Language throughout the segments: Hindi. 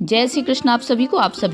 जय श्री कृष्ण। आप सभी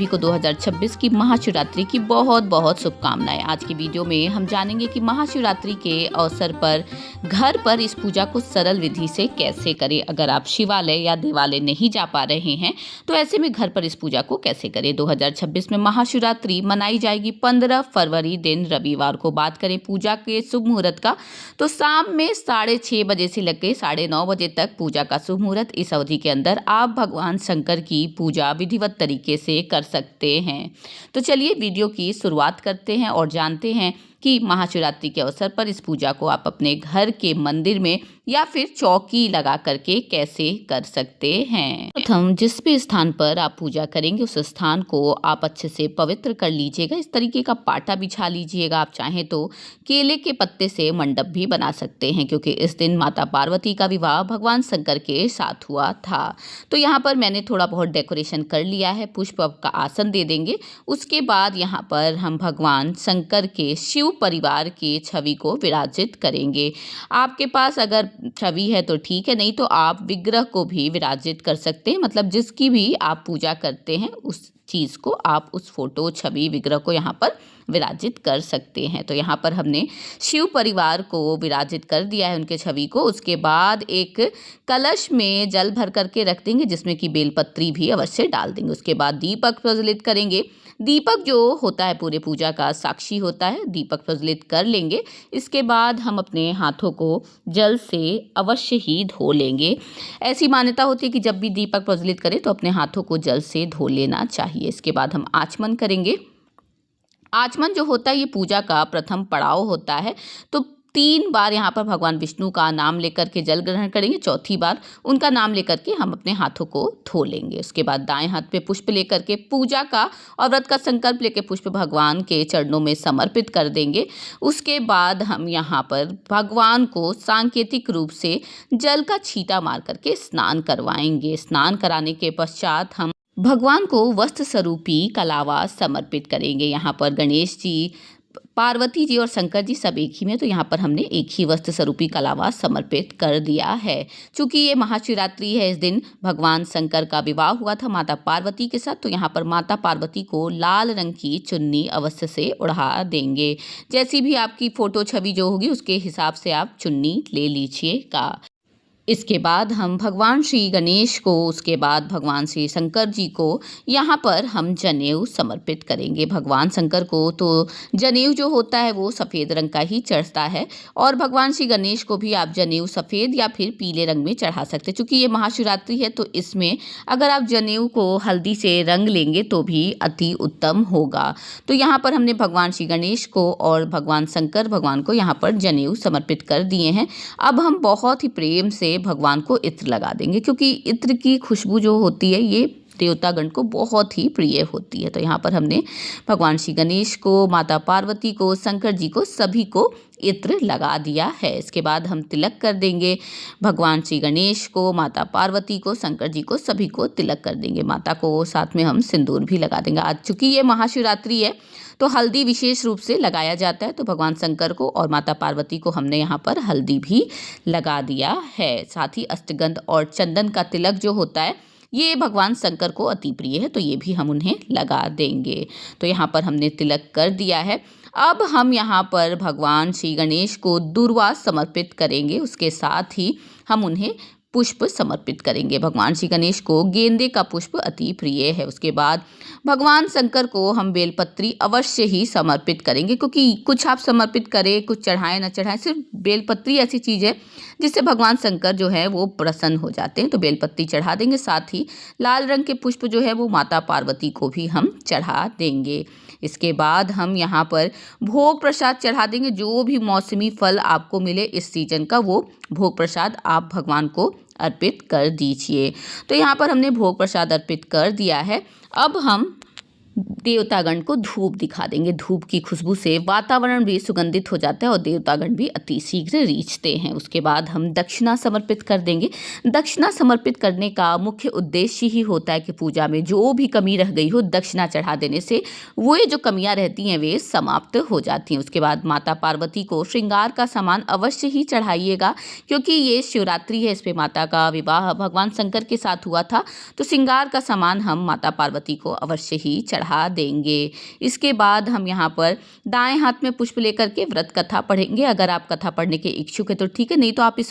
को 2026 की महाशिवरात्रि की बहुत बहुत शुभकामनाएं। आज की वीडियो में हम जानेंगे कि महाशिवरात्रि के अवसर पर घर पर इस पूजा को सरल विधि से कैसे करें। अगर आप शिवालय या देवालय नहीं जा पा रहे हैं तो ऐसे में घर पर इस पूजा को कैसे करें। 2026 में महाशिवरात्रि मनाई जाएगी 15 फरवरी दिन रविवार को। बात करें पूजा के शुभ मुहूर्त का तो शाम में 6:30 बजे से लेकर 9:30 बजे तक पूजा का शुभ मुहूर्त। इस अवधि के अंदर आप भगवान शंकर की पूजा विधिवत तरीके से कर सकते हैं। तो चलिए वीडियो की शुरुआत करते हैं और जानते हैं कि महाशिवरात्रि के अवसर पर इस पूजा को आप अपने घर के मंदिर में या फिर चौकी लगा करके कैसे कर सकते हैं। प्रथम जिस भी स्थान पर आप पूजा करेंगे उस स्थान को आप अच्छे से पवित्र कर लीजिएगा। इस तरीके का पाटा बिछा लीजिएगा। आप चाहें तो केले के पत्ते से मंडप भी बना सकते हैं, क्योंकि इस दिन माता पार्वती का विवाह भगवान शंकर के साथ हुआ था। तो यहाँ पर मैंने थोड़ा बहुत डेकोरेशन कर लिया है। पुष्प का आसन दे देंगे। उसके बाद यहाँ पर हम भगवान शंकर के शिव परिवार के छवि को विराजित करेंगे। आपके पास अगर छवि है तो ठीक है, नहीं तो आप विग्रह को भी विराजित कर सकते हैं। मतलब जिसकी भी आप पूजा करते हैं उस चीज़ को आप उस फोटो छवि विग्रह को यहाँ पर विराजित कर सकते हैं। तो यहाँ पर हमने शिव परिवार को विराजित कर दिया है, उनके छवि को। उसके बाद एक कलश में जल भर करके रख देंगे, जिसमें कि बेलपत्री भी अवश्य डाल देंगे। उसके बाद दीपक प्रज्वलित करेंगे। दीपक जो होता है पूरे पूजा का साक्षी होता है। दीपक प्रज्वलित कर लेंगे। इसके बाद हम अपने हाथों को जल से अवश्य ही धो लेंगे। ऐसी मान्यता होती है कि जब भी दीपक प्रज्वलित करें तो अपने हाथों को जल से धो लेना चाहिए। इसके बाद हम आचमन करेंगे। आचमन जो होता है ये पूजा का प्रथम पड़ाव होता है। तो 3 बार यहाँ पर भगवान विष्णु का नाम लेकर के जल ग्रहण करेंगे। चौथी बार उनका नाम लेकर के हम अपने हाथों को धो लेंगे। उसके बाद दाएं हाथ पे पुष्प लेकर के पूजा का और व्रत का संकल्प लेकर पुष्प भगवान के चरणों में समर्पित कर देंगे। उसके बाद हम यहाँ पर भगवान को सांकेतिक रूप से जल का छींटा मार करके स्नान करवाएंगे। स्नान कराने के पश्चात हम भगवान को वस्त्र स्वरूपी कलावा समर्पित करेंगे। यहाँ पर गणेश जी, पार्वती जी और शंकर जी सब एक ही में, तो यहाँ पर हमने एक ही वस्त्र स्वरूपी कलावा समर्पित कर दिया है। चूँकि ये महाशिवरात्रि है, इस दिन भगवान शंकर का विवाह हुआ था माता पार्वती के साथ, तो यहाँ पर माता पार्वती को लाल रंग की चुन्नी अवश्य से उड़ा देंगे। जैसी भी आपकी फ़ोटो छवि जो होगी उसके हिसाब से आप चुन्नी ले लीजिएगा। इसके बाद हम भगवान श्री गणेश को, उसके बाद भगवान श्री शंकर जी को यहाँ पर हम जनेऊ समर्पित करेंगे। भगवान शंकर को तो जनेऊ जो होता है वो सफ़ेद रंग का ही चढ़ता है, और भगवान श्री गणेश को भी आप जनेऊ सफ़ेद या फिर पीले रंग में चढ़ा सकते हैं। चूँकि ये महाशिवरात्रि है तो इसमें अगर आप जनेऊ को हल्दी से रंग लेंगे तो भी अति उत्तम होगा। तो यहाँ पर हमने भगवान श्री गणेश को और भगवान शंकर भगवान को यहाँ पर जनेऊ समर्पित कर दिए हैं। अब हम बहुत ही प्रेम से भगवान को इत्र लगा देंगे, क्योंकि इत्र की खुशबू जो होती है ये देवतागण को बहुत ही प्रिय होती है। तो यहाँ पर हमने भगवान श्री गणेश को, माता पार्वती को, शंकर जी को, सभी को इत्र लगा दिया है। इसके बाद हम तिलक कर देंगे। भगवान श्री गणेश को, माता पार्वती को, शंकर जी को, सभी को तिलक कर देंगे। माता को साथ में हम सिंदूर भी लगा देंगे। आज चूँकि ये महाशिवरात्रि है तो हल्दी विशेष रूप से लगाया जाता है, तो भगवान शंकर को और माता पार्वती को हमने यहाँ पर हल्दी भी लगा दिया है। साथ ही अष्टगंध और चंदन का तिलक जो होता है ये भगवान शंकर को अति प्रिय है, तो ये भी हम उन्हें लगा देंगे। तो यहाँ पर हमने तिलक कर दिया है। अब हम यहाँ पर भगवान श्री गणेश को दूर्वा समर्पित करेंगे। उसके साथ ही हम उन्हें पुष्प समर्पित करेंगे। भगवान श्री गणेश को गेंदे का पुष्प अति प्रिय है। उसके बाद भगवान शंकर को हम बेलपत्री अवश्य ही समर्पित करेंगे, क्योंकि कुछ आप समर्पित करें, कुछ चढ़ाएं न चढ़ाएं, सिर्फ बेलपत्री ऐसी चीज़ है जिससे भगवान शंकर जो है वो प्रसन्न हो जाते हैं। तो बेलपत्री चढ़ा देंगे। साथ ही लाल रंग के पुष्प जो है वो माता पार्वती को भी हम चढ़ा देंगे। इसके बाद हम यहाँ पर भोग प्रसाद चढ़ा देंगे। जो भी मौसमी फल आपको मिले इस सीजन का, वो भोग प्रसाद आप भगवान को अर्पित कर दीजिए। तो यहाँ पर हमने भोग प्रसाद अर्पित कर दिया है। अब हम देवतागण को धूप दिखा देंगे। धूप की खुशबू से वातावरण भी सुगंधित हो जाता है और देवतागण भी अति शीघ्र रीझते हैं। उसके बाद हम दक्षिणा समर्पित कर देंगे। दक्षिणा समर्पित करने का मुख्य उद्देश्य ही होता है कि पूजा में जो भी कमी रह गई हो, दक्षिणा चढ़ा देने से वो जो कमियां रहती हैं वे समाप्त हो जाती हैं। उसके बाद माता पार्वती को श्रृंगार का सामान अवश्य ही चढ़ाइएगा, क्योंकि ये शिवरात्रि है, इस पे माता का विवाह भगवान शंकर के साथ हुआ था, तो श्रृंगार का सामान हम माता पार्वती को अवश्य ही चढ़ा देंगे। इसके बाद हम यहाँ पर दाएं हाथ में पुष्प लेकर के व्रत कथा पढ़ेंगे। अगर आप कथा पढ़ने के इच्छुक है तो ठीक है, नहीं तो आप इस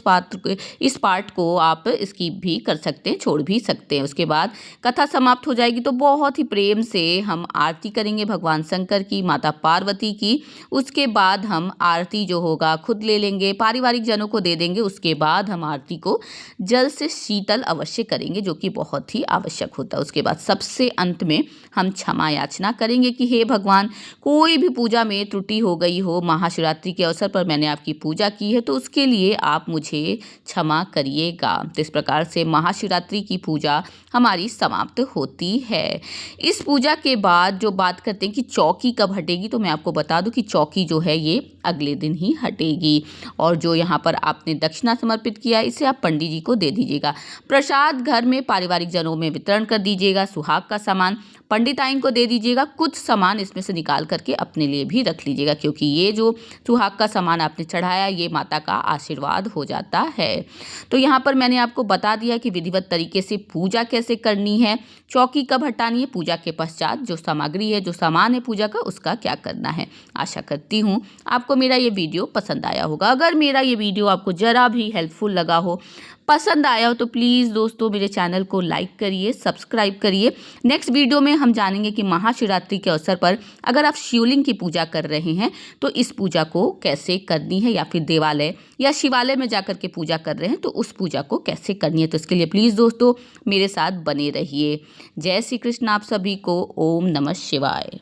पार्ट को आप स्किप भी कर सकते हैं, छोड़ भी सकते हैं। उसके बाद कथा समाप्त हो जाएगी तो बहुत ही प्रेम से हम आरती करेंगे भगवान शंकर की, माता पार्वती की। उसके बाद हम आरती जो होगा खुद ले लेंगे, पारिवारिक जनों को दे देंगे। उसके बाद हम आरती को जल से शीतल अवश्य करेंगे, जो कि बहुत ही आवश्यक होता है। उसके बाद सबसे अंत में हम क्षमा याचना करेंगे कि हे भगवान, कोई भी पूजा में त्रुटि हो गई हो, महाशिवरात्रि के अवसर पर मैंने आपकी पूजा की है तो उसके लिए आप मुझे क्षमा करिएगा। तो इस प्रकार से महाशिवरात्रि की पूजा हमारी समाप्त होती है। इस पूजा के बाद जो बात करते हैं कि चौकी कब हटेगी, तो मैं आपको बता दूं कि चौकी जो है ये अगले दिन ही हटेगी। और जो यहाँ पर आपने दक्षिणा समर्पित किया इसे आप पंडित जी को दे दीजिएगा। प्रसाद घर में पारिवारिक जनों में वितरण कर दीजिएगा। सुहाग का सामान पंडिताइन को दे दीजिएगा। कुछ सामान इसमें से निकाल करके अपने लिए भी रख लीजिएगा, क्योंकि ये जो सुहाग का सामान आपने चढ़ाया ये माता का आशीर्वाद हो जाता है। तो यहाँ पर मैंने आपको बता दिया कि विधिवत तरीके से पूजा कैसे करनी है, चौकी कब हटानी है, पूजा के पश्चात जो सामग्री है, जो सामान है पूजा का, उसका क्या करना है। आशा करती हूँ आपको मेरा ये वीडियो पसंद आया होगा। अगर मेरा ये वीडियो आपको ज़रा भी हेल्पफुल लगा हो, पसंद आया हो, तो प्लीज़ दोस्तों मेरे चैनल को लाइक करिए, सब्सक्राइब करिए। नेक्स्ट वीडियो में हम जानेंगे कि महाशिवरात्रि के अवसर पर अगर आप शिवलिंग की पूजा कर रहे हैं तो इस पूजा को कैसे करनी है, या फिर देवालय या शिवालय में जाकर के पूजा कर रहे हैं तो उस पूजा को कैसे करनी है। तो इसके लिए प्लीज़ दोस्तों मेरे साथ बने रहिए। जय श्री कृष्ण आप सभी को। ओम नमः शिवाय।